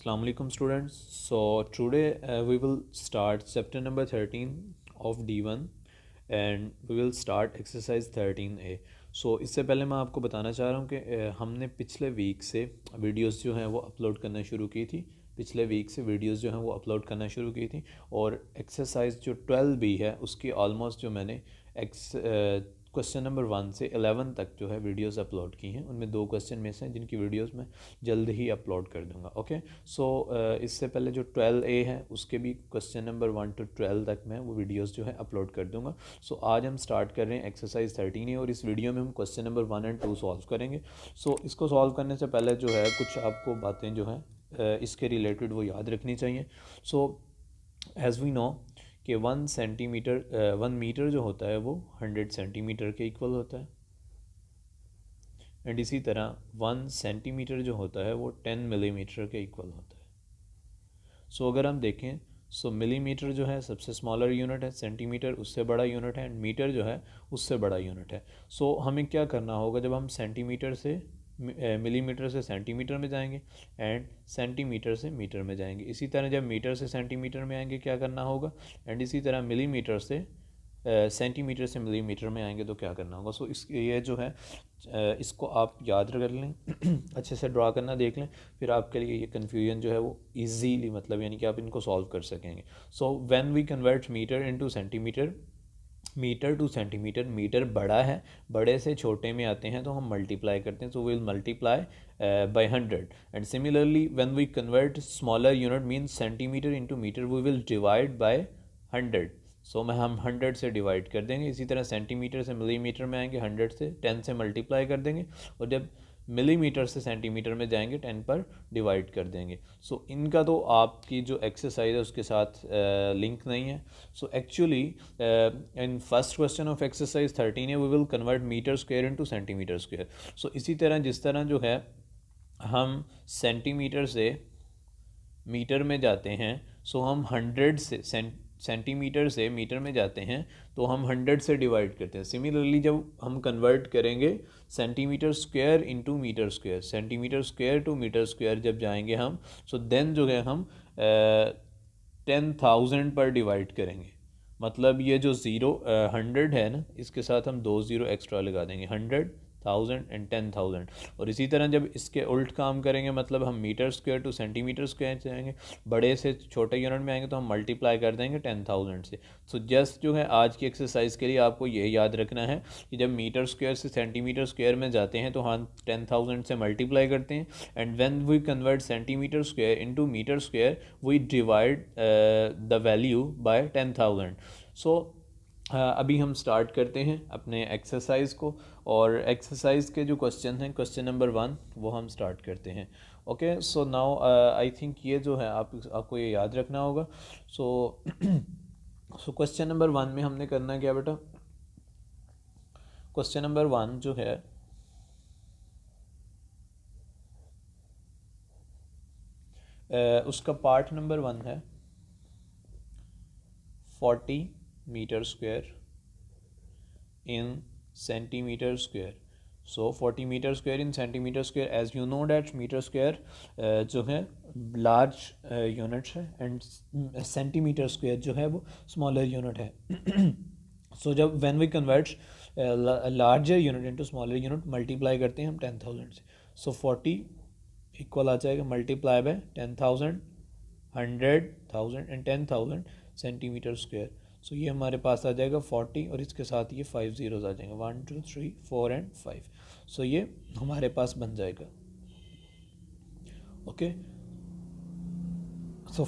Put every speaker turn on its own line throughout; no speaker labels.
Assalamu alaikum students. So today we will start chapter number 13 of D1 and we will start exercise 13A. So इससे पहले मैं आपको बताना चाह रहा हूँ कि हमने पिछले वीक से वीडियोस जो हैं वो अपलोड करना शुरू की थी। पिछले वीक से वीडियोस जो हैं वो अपलोड करना शुरू की थी और एक्सरसाइज जो 12B है उसकी ऑलमोस्ट जो मैंने क्वेश्चन नंबर 1 से 11 तक जो है वीडियोस अपलोड की हैं। उनमें 2 क्वेश्चन मिस हैं जिनकी वीडियोस मैं जल्द ही अपलोड कर दूंगा। ओके, सो इससे पहले जो 12A है उसके भी क्वेश्चन नंबर 1 to 12 तक मैं वो वीडियोस जो है अपलोड कर दूंगा। सो आज हम स्टार्ट कर रहे हैं एक्सरसाइज 13A और इस वीडियो में हम क्वेश्चन नंबर 1 और 2 सॉल्व करेंगे। सो इसको सॉल्व करने से पहले जो है कुछ आपको बातें जो है इसके रिलेटेड वो याद रखनी चाहिए। सो एज़ वी नो कि 1 मीटर जो होता है वो 100 सेंटीमीटर के इक्वल होता है एंड इसी तरह 1 सेंटीमीटर जो होता है वो 10 मिलीमीटर के इक्वल होता है। सो अगर हम देखें सो मिलीमीटर जो है सबसे स्मॉलर यूनिट है, सेंटीमीटर उससे बड़ा यूनिट है एंड मीटर जो है उससे बड़ा यूनिट है। सो हमें क्या करना होगा जब हम सेंटीमीटर से मिलीमीटर से सेंटीमीटर में जाएंगे एंड सेंटीमीटर से मीटर में जाएंगे। इसी तरह जब मीटर से सेंटीमीटर में आएंगे क्या करना होगा एंड इसी तरह मिलीमीटर से सेंटीमीटर से मिलीमीटर में आएंगे तो क्या करना होगा। सो इस ये जो है इसको आप याद कर लें अच्छे से ड्रा करना देख लें, फिर आपके लिए ये कन्फ्यूजन जो है वो इजीली मतलब यानी कि आप इनको सॉल्व कर सकेंगे। So when we convert metre into centimetre, metre to centimetre, metre बड़ा है, बड़े से छोटे में आते हैं तो हम मल्टीप्लाई करते हैं। So we will multiply by 100 and similarly when we convert smaller unit means centimetre into metre we will divide by 100। So मैं हम 100 से डिवाइड कर देंगे। इसी तरह सेंटीमीटर से मिलीमीटर में आएंगे 100 से 10 से मल्टीप्लाई कर देंगे और जब मिलीमीटर से सेंटीमीटर में जाएंगे 10 पर डिवाइड कर देंगे। सो इनका तो आपकी जो एक्सरसाइज है उसके साथ लिंक नहीं है। So actually in first question of exercise 13 we will convert metre square into centimetre square. So इसी तरह जिस तरह जो है हम सेंटीमीटर से मीटर में जाते हैं सो हम 100 से सेंटीमीटर से मीटर में जाते हैं तो हम 100 से डिवाइड करते हैं। सिमिलरली जब हम कन्वर्ट करेंगे centimetre square into metre square, centimetre square to metre square जब जाएंगे हम सो देन जो है हम 10,000 पर डिवाइड करेंगे। मतलब ये जो 100 है ना इसके साथ हम 2 ज़ीरो एक्स्ट्रा लगा देंगे, 100, 1000 एंड 10,000। और इसी तरह जब इसके उल्ट काम करेंगे मतलब हम metre square to centimetre square जाएंगे, बड़े से छोटे यूनिट में आएंगे तो हम मल्टीप्लाई कर देंगे 10,000 से। सो जस्ट जो है आज की एक्सरसाइज के लिए आपको ये याद रखना है कि जब मीटर स्क्वायर से सेंटीमीटर स्क्वायर में जाते हैं तो हम 10,000 से मल्टीप्लाई करते हैं and when we convert centimetre square into metre square we divide the value by 10,000। So अभी हम स्टार्ट करते हैं अपने एक्सरसाइज को और एक्सरसाइज के जो क्वेश्चन हैं क्वेश्चन नंबर 1 वो हम स्टार्ट करते हैं। Okay, so now I think ये जो है आपको ये याद रखना होगा। सो क्वेश्चन नंबर 1 में हमने करना क्या बेटा, क्वेश्चन नंबर 1 जो है उसका पार्ट नंबर 1 है 40 metre square in centimetre square. So 40 metre square in centimetre square, as you know that metre square जो है लार्ज यूनिट है एंड सेंटीमीटर स्क्वायर जो है वो स्मॉलर यूनिट है। सो जब when we convert larger unit into smaller unit multiply करते हैं हम 10,000 से। सो 40 इक्वल आ जाएगा multiply by 10,000, 100,000 and 10,000 centimetre square. So ये हमारे पास आ जाएगा 40 और इसके साथ ये 5 ज़ीरोज़ आ जाएंगे 1 2 3 4 एंड 5। सो ये हमारे पास बन जाएगा। ओके, सो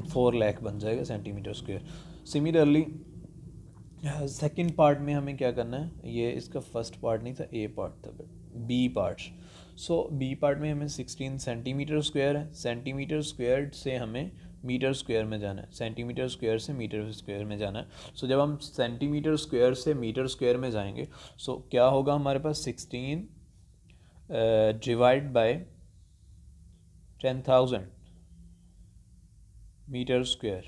4 लाख बन जाएगा centimetre square. Similarly second part में हमें क्या करना है, ये इसका फर्स्ट पार्ट नहीं था, ए पार्ट था, बी पार्ट। सो बी पार्ट में हमें 16 सेंटीमीटर स्क्वायर है, सेंटीमीटर स्क्वायर से हमें मीटर स्क्वायर में जाना है, सेंटीमीटर स्क्वायर से मीटर स्क्वायर में जाना है। सो जब हम सेंटीमीटर स्क्वायर से मीटर स्क्वायर में जाएंगे सो क्या होगा हमारे पास 16 डिवाइड बाय 10,000 मीटर स्क्वायर।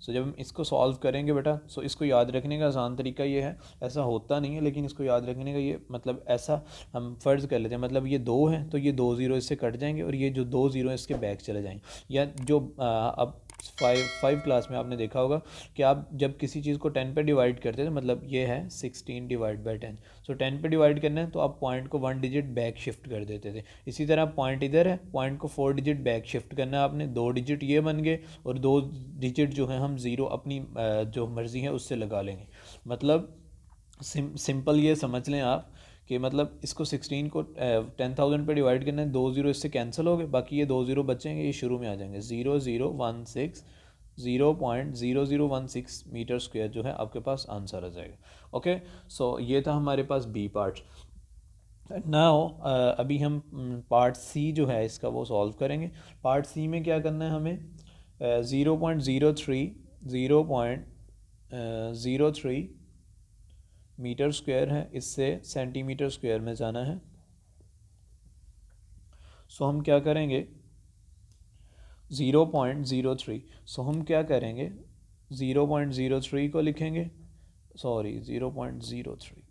सो जब हम इसको सॉल्व करेंगे बेटा, सो इसको याद रखने का आसान तरीका ये है, ऐसा होता नहीं है लेकिन इसको याद रखने का ये मतलब ऐसा हम फ़र्ज़ कर लेते हैं, मतलब ये 2 हैं तो ये 2 ज़ीरो इससे कट जाएंगे और ये जो 2 ज़ीरो इसके बैक चले जाएंगे। या जो अब फाइव क्लास में आपने देखा होगा कि आप जब किसी चीज़ को 10 पे डिवाइड करते थे, मतलब ये है 16 डिवाइड बाई 10, सो 10 पे डिवाइड करना है तो आप पॉइंट को 1 डिजिट बैक शिफ्ट कर देते थे। इसी तरह पॉइंट इधर है, पॉइंट को 4 डिजिट बैक शिफ्ट करना है आपने, 2 डिजिट ये बन गए और 2 डिजिट जो है हम ज़ीरो अपनी जो मर्ज़ी है उससे लगा लेंगे। मतलब सिंपल ये समझ लें आप कि मतलब इसको 16 को 10,000 पे डिवाइड करना है, 2 ज़ीरो इससे कैंसिल हो गए, बाकी ये 2 ज़ीरो बचेंगे, ये शुरू में आ जाएंगे। 0.0016 मीटर स्क्वायर जो है आपके पास आंसर आ जाएगा। ओके, सो ये था हमारे पास बी पार्ट। नाउ अभी हम पार्ट सी जो है इसका वो सॉल्व करेंगे। पार्ट सी में क्या करना है हमें, 0.03 मीटर स्क्वायर है, इससे सेंटीमीटर स्क्वायर में जाना है। सो हम क्या करेंगे 0.03, सो हम क्या करेंगे 0.03 को लिखेंगे, सॉरी 0.03,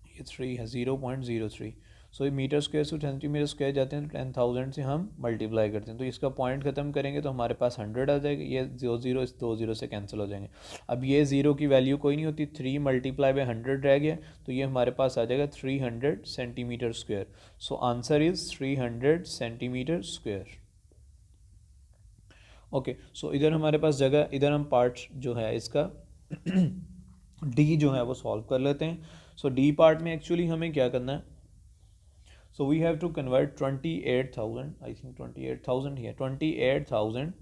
ये 3 है, 0.03। सो ये मीटर स्क्वायर से सेंटीमीटर स्क्वायर जाते हैं तो 10,000 से हम मल्टीप्लाई करते हैं, तो इसका पॉइंट ख़त्म करेंगे तो हमारे पास 100 आ जाएगा। ये 0 इस 2 ज़ीरो से कैंसिल हो जाएंगे। अब ये ज़ीरो की वैल्यू कोई नहीं होती, 3 मल्टीप्लाई बाई 100 रह गया, तो ये हमारे पास आ जाएगा 300 centimetre square. So answer is 300 centimetre square. Okay, so इधर हमारे पास जगह, इधर हम पार्ट जो है इसका डी जो है वो सॉल्व कर लेते हैं। सो डी पार्ट में एक्चुअली हमें क्या करना है, so we have to convert 28,000, I think 28,000 है, 28,000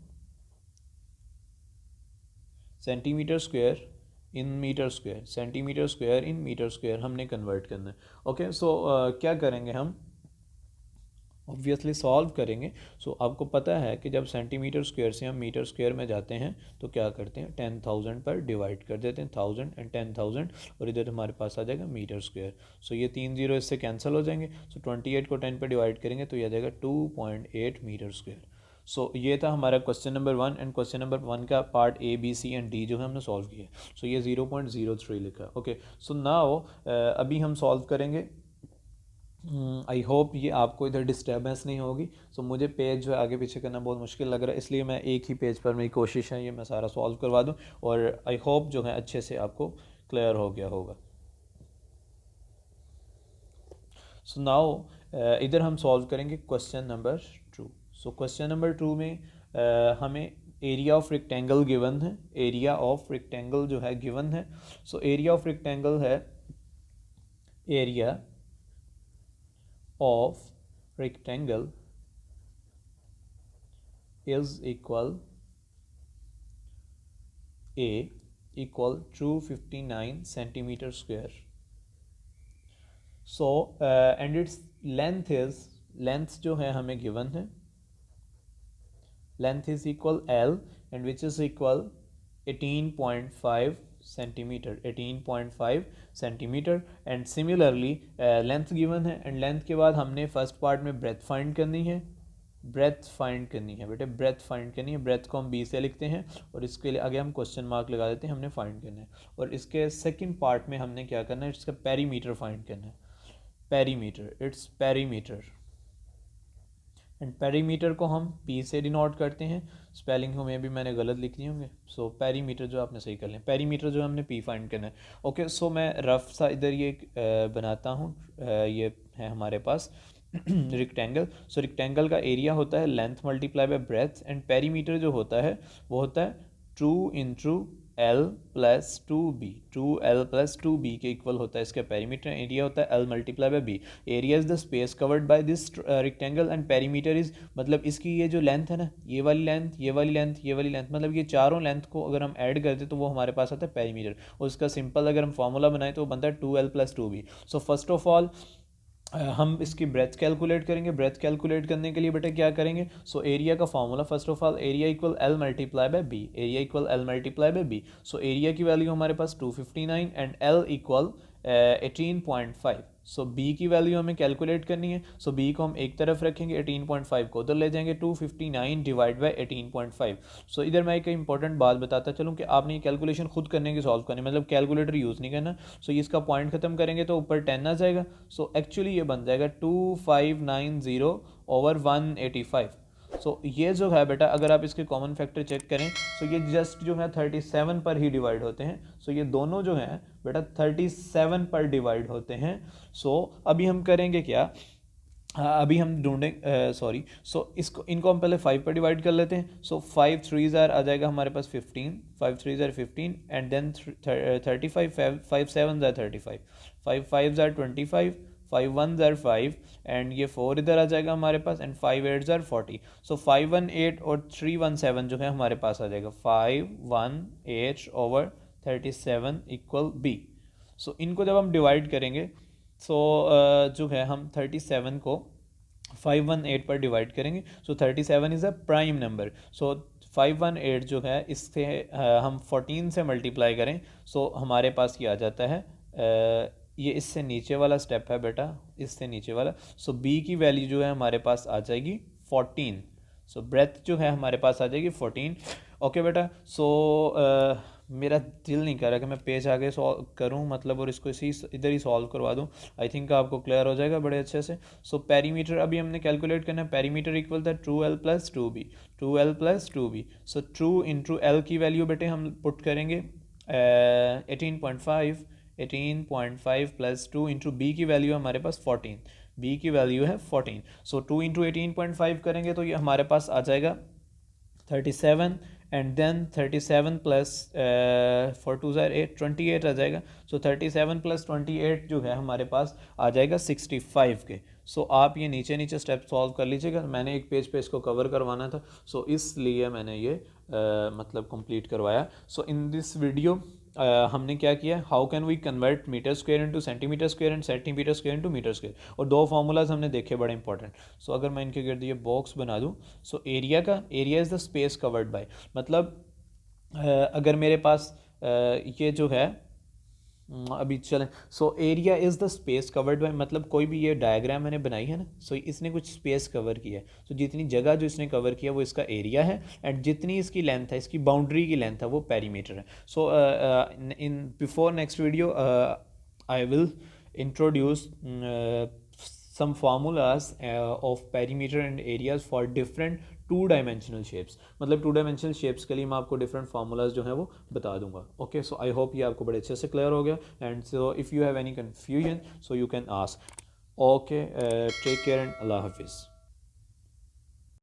centimetre square in metre square, centimetre square in metre square हमने कन्वर्ट करना है। ओके, सो क्या करेंगे हम, ऑब्वियसली सॉल्व करेंगे। सो आपको पता है कि जब सेंटीमीटर स्क्वायर से हम मीटर स्क्वायर में जाते हैं तो क्या करते हैं, 10,000 पर डिवाइड कर देते हैं, 1000 एंड 10,000, और इधर हमारे पास आ जाएगा मीटर स्क्वायर। सो ये 3 ज़ीरो इससे कैंसिल हो जाएंगे। सो 28 को 10 पर डिवाइड करेंगे तो ये आ जाएगा 2.8 मीटर स्क्वायर। सो ये था हमारा question number 1, and question number 1 का part A B C and D जो है हमने सॉल्व किया। सो ये 0.03 लिखा है। ओके, सो नाउ अभी हम सॉल्व करेंगे। आई होप ये आपको इधर डिस्टर्बेंस नहीं होगी। सो मुझे पेज जो है आगे पीछे करना बहुत मुश्किल लग रहा है, इसलिए मैं एक ही पेज पर मेरी कोशिश है ये मैं सारा सॉल्व करवा दूं, और आई होप जो है अच्छे से आपको क्लियर हो गया होगा। सो नाउ इधर हम सॉल्व करेंगे question number 2। So question number 2 में हमें एरिया ऑफ रेक्टेंगल गिवन है, एरिया ऑफ रेक्टेंगल जो है गिवन है। सो एरिया ऑफ रेक्टेंगल है, area of rectangle is equal A equal 259 centimeter square. So and its length is, length जो है हमें given है, length is equal L and which is equal 18.5 centimetre, 18.5 centimetre. And similarly length given है, and length के बाद हमने first part में breath find करनी है, ब्रेथ फाइंड करनी है बेटे, ब्रेथ फाइंड करनी है। ब्रेथ को हम बी से लिखते हैं और इसके लिए आगे हम क्वेश्चन मार्क लगा देते हैं, हमने फाइंड करना है। और इसके सेकंड पार्ट में हमने क्या करना है, इसका पेरीमीटर फाइंड करना है, perimeter, its perimeter, and perimeter को हम पी से डिनोट करते हैं। स्पेलिंग को में भी मैंने गलत लिख लिए होंगे। सो पेरीमीटर जो आपने सही कर लिया, पेरीमीटर जो हमने पी फाइंड करना है। ओके, सो मैं रफ सा इधर ये बनाता हूँ। ये है हमारे पास रेक्टेंगल। सो रेक्टेंगल का एरिया होता है length multiply by breath, and perimeter जो होता है वो होता है 2 into L plus 2B, 2L plus 2B के इक्वल होता है इसका पेरीमीटर। एरिया होता है L multiply by B। Area is the space covered by this rectangle, and perimeter is, मतलब इसकी ये जो लेंथ है ना, ये वाली लेंथ, ये वाली लेंथ, ये वाली लेंथ, मतलब ये चारों लेंथ को अगर हम ऐड करते तो वो हमारे पास आता है पेरीमीटर। और इसका सिंपल अगर हम फार्मूला बनाएं तो वो बनता है 2L plus 2B। So first of all हम इसकी ब्रेथ कैलकुलेट करेंगे। ब्रेथ कैलकुलेट करने के लिए बेटा क्या करेंगे, सो एरिया का formula first of all, area equal L multiply by B, area equal L multiply by B। So area की वैल्यू हमारे पास 259 and L equal 18.5। So B की वैल्यू हमें कैलकुलेट करनी है। सो बी को हम एक तरफ रखेंगे, 18.5 को उधर ले जाएंगे, 259 डिवाइड बाई 18.5। सो इधर मैं एक इंपॉर्टेंट बात बताता चलूँ कि आपने ये कैलकुलेशन खुद करने की सॉल्व करनी, मतलब कैलकुलेटर यूज़ नहीं करना। सो इसका पॉइंट खत्म करेंगे तो ऊपर 10 आ जाएगा। सो एक्चुअली ये बन जाएगा 2590 ओवर 185। सो ये जो है बेटा, अगर आप इसके कॉमन फैक्टर चेक करें तो ये जस्ट जो है 37 पर ही डिवाइड होते हैं। सो ये दोनों जो हैं बेटा 37 पर डिवाइड होते हैं। सो अभी हम करेंगे क्या, अभी हम ढूंढें सॉरी, सो इसको इनको हम पहले 5 पर डिवाइड कर लेते हैं। सो 5 3 ज़ार आ जाएगा हमारे पास 15, 5 3 ज़ार 15 एंड देन 35, 5 7 ज़ार 35, 5 5 ज़ार 25, 5 1 ज़ार 5 एंड ये 4 इधर आ जाएगा हमारे पास एंड 5 8 ज़ार 40। सो 518 और 317 जो है हमारे पास आ जाएगा 518 ओवर 37 इक्वल बी। सो इनको जब हम डिवाइड करेंगे सो जो है हम 37 को 518 पर डिवाइड करेंगे। सो 37 इज़ अ प्राइम नंबर। सो 518 जो है इससे हम 14 से मल्टीप्लाई करें सो हमारे पास ये आ जाता है ये इससे नीचे वाला स्टेप है बेटा, इससे नीचे वाला। सो बी की वैल्यू जो है हमारे पास आ जाएगी 14। सो ब्रेथ जो है हमारे पास आ जाएगी 14। ओके बेटा, सो मेरा दिल नहीं कर रहा कि मैं पेज आगे सॉल्व करूं मतलब और इसको इसी इधर ही सॉल्व करवा दूं। आई थिंक आपको क्लियर हो जाएगा बड़े अच्छे से। सो पेरीमीटर अभी हमने कैलकुलेट करना है। पेरीमीटर इक्वल था 2L plus 2B, 2L plus 2B। सो 2 इंटू L की वैल्यू बेटे हम पुट करेंगे 18.5, 18.5 प्लस 2 इंटू बी की वैल्यू हमारे पास 14, बी की वैल्यू है 14। सो 2 इंटू 18.5 करेंगे तो ये हमारे पास आ जाएगा 37 एंड देन 37 प्लस 4 2 ज़ार 8, 28 आ जाएगा। सो 37 प्लस 28 जो है हमारे पास आ जाएगा 65 के। सो आप ये नीचे नीचे स्टेप सॉल्व कर लीजिएगा, मैंने एक पेज पे इसको कवर करवाना था सो इसलिए मैंने ये मतलब कंप्लीट करवाया। सो इन दिस वीडियो हमने क्या किया, how can we convert metre square into centimetre square and centimetre square into metre square, और दो फार्मूलाज हमने देखे बड़े इंपॉर्टेंट। सो अगर मैं इनके गिर्द ये बॉक्स बना दूँ, सो एरिया का, area is the space covered by, मतलब अगर मेरे पास ये जो है अभी चलें, so area is the space covered by, मतलब कोई भी ये डायग्राम मैंने बनाई है ना, सो इसने कुछ स्पेस कवर किया है। सो जितनी जगह जो इसने कवर किया वो इसका एरिया है एंड जितनी इसकी लेंथ है, इसकी बाउंड्री की लेंथ है वो पेरीमीटर है। So in before next video I will introduce some formulas of perimeter and areas for different two dimensional shapes, मतलब टू डायमेंशनल शेप्स के लिए मैं आपको डिफरेंट फार्मूलाज जो है वो बता दूंगा। ओके, सो आई होप ये आपको बड़े अच्छे से क्लियर हो गया and so if you have any confusion so you can ask. Okay, take care and अल्लाह हाफिज़।